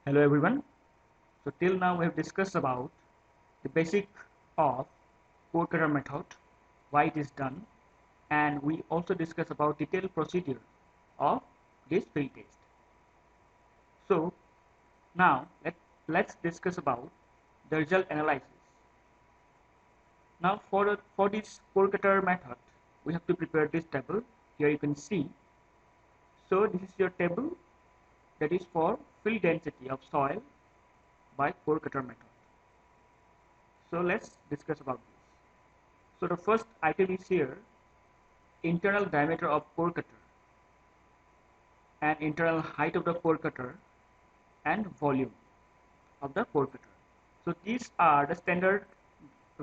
Hello everyone. So till now we have discussed about the basic of core cutter method, why it is done, and we also discussed about detailed procedure of this field test. So now let's discuss about the result analysis. Now for this core cutter method, we have to prepare this table. Here you can see. So this is your table that is for field density of soil by core cutter method. So let's discuss about this. So the first item is here, internal diameter of core cutter and internal height of the core cutter and volume of the core cutter. So these are the standard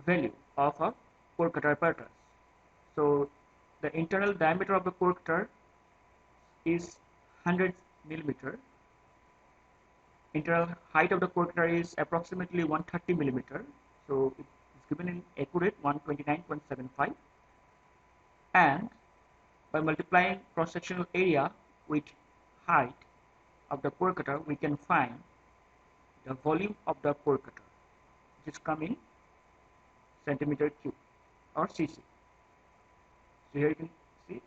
value of a core cutter apparatus. So the internal diameter of the core cutter is 100 millimeter. Internal height of the core cutter is approximately 130 millimeter. So it is given in accurate 129.75, and by multiplying cross-sectional area with height of the core cutter, we can find the volume of the core cutter, which is come in centimeter cube or cc. So here you can see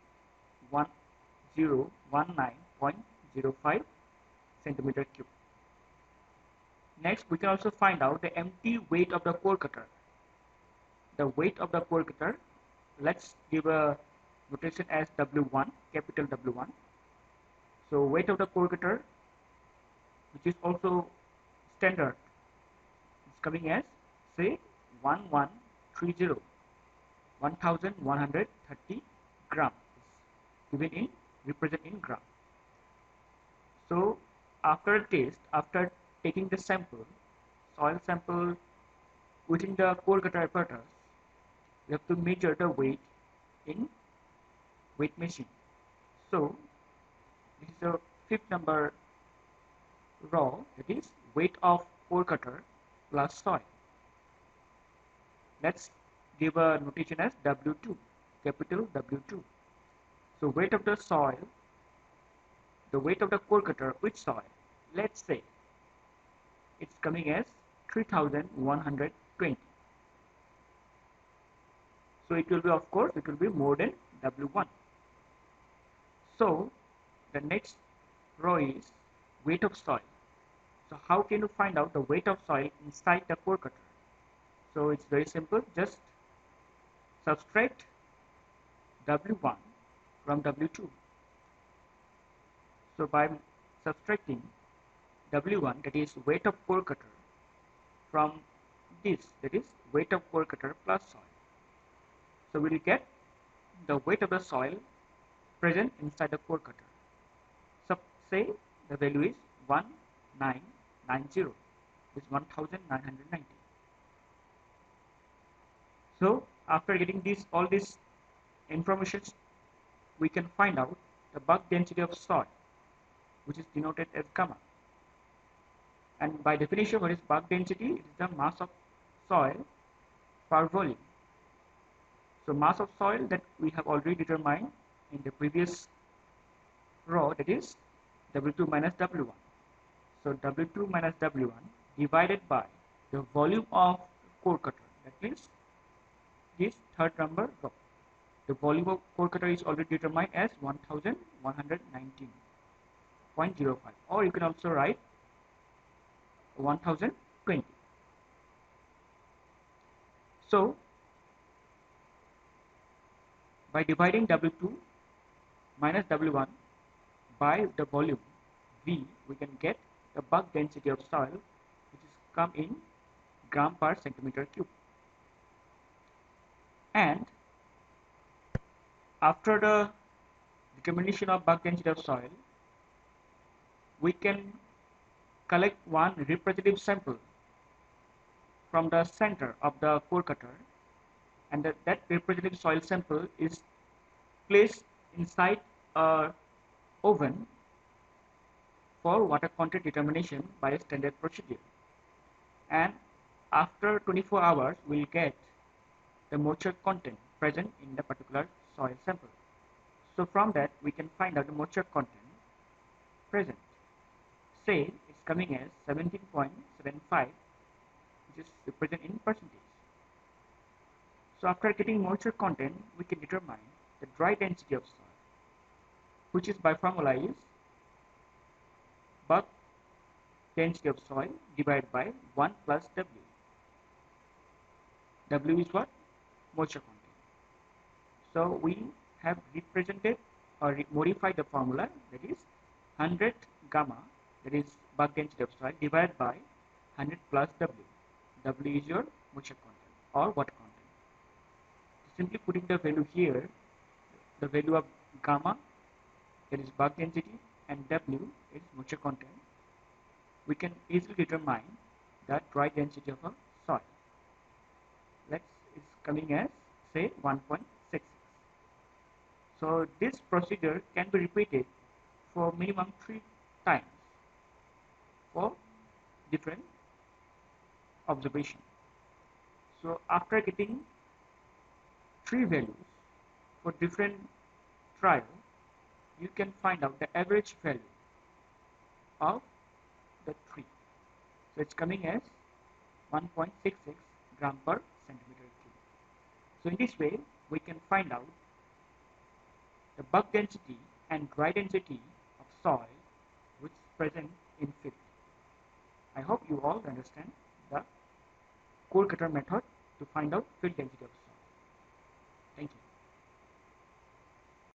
1019.05 centimeter cube. Next, we can also find out the empty weight of the core cutter. The weight of the core cutter, let's give a notation as W1, capital W1. So weight of the core cutter, which is also standard, is coming as say 1130, 1130 gram, is given in represent in gram. So after a test, after taking the sample, soil sample within the core cutter apparatus, we have to measure the weight in weight machine. So this is the fifth number raw, that is weight of core cutter plus soil. Let's give a notation as W2, capital W2. So weight of the soil, the weight of the core cutter with soil, let's say it's coming as 3120. So it will be, of course, it will be more than W1. So the next row is weight of soil. So how can you find out the weight of soil inside the core cutter? So it's very simple, just subtract W1 from W2. So by subtracting W1, that is weight of core cutter, from this, that is weight of core cutter plus soil. So we will get the weight of the soil present inside the core cutter. So say the value is 1990, is 1990. So after getting this all this information, we can find out the bulk density of soil, which is denoted as gamma. And by definition, what is bulk density? It is the mass of soil per volume. So mass of soil that we have already determined in the previous row, that is W2 minus W1. So W2 minus W1 divided by the volume of core cutter, that means this third number row. The volume of core cutter is already determined as 1119.05, or you can also write 1020. So by dividing W2 minus W1 by the volume V, we can get the bulk density of soil, which is come in gram per centimeter cube. And after the determination of bulk density of soil, we can collect one representative sample from the center of the core cutter, and that representative soil sample is placed inside a oven for water content determination by a standard procedure. And after 24 hours, we'll get the moisture content present in the particular soil sample. So from that, we can find out the moisture content present. Say it's coming as 17.75, which is represented in percentage. So after getting moisture content, we can determine the dry density of soil, which is by formula is bulk density of soil divided by 1 plus W. W is what? Moisture content. So we have represented or modified the formula, that is 100 gamma, that is bulk density of soil, divided by 100 plus W. W is your moisture content or water content. Simply putting the value here, the value of gamma, that is bulk density, and W is moisture content, we can easily determine the dry density of a soil. It's coming as say 1.66. So this procedure can be repeated for minimum 3 times for different observation. So after getting 3 values for different trial, you can find out the average value of the 3. So it's coming as 1.66 gram per centimeter cube. So in this way, we can find out the bulk density and dry density of soil which is present in field. I hope you all understand the core cutter method to find out field density of soil. Thank you.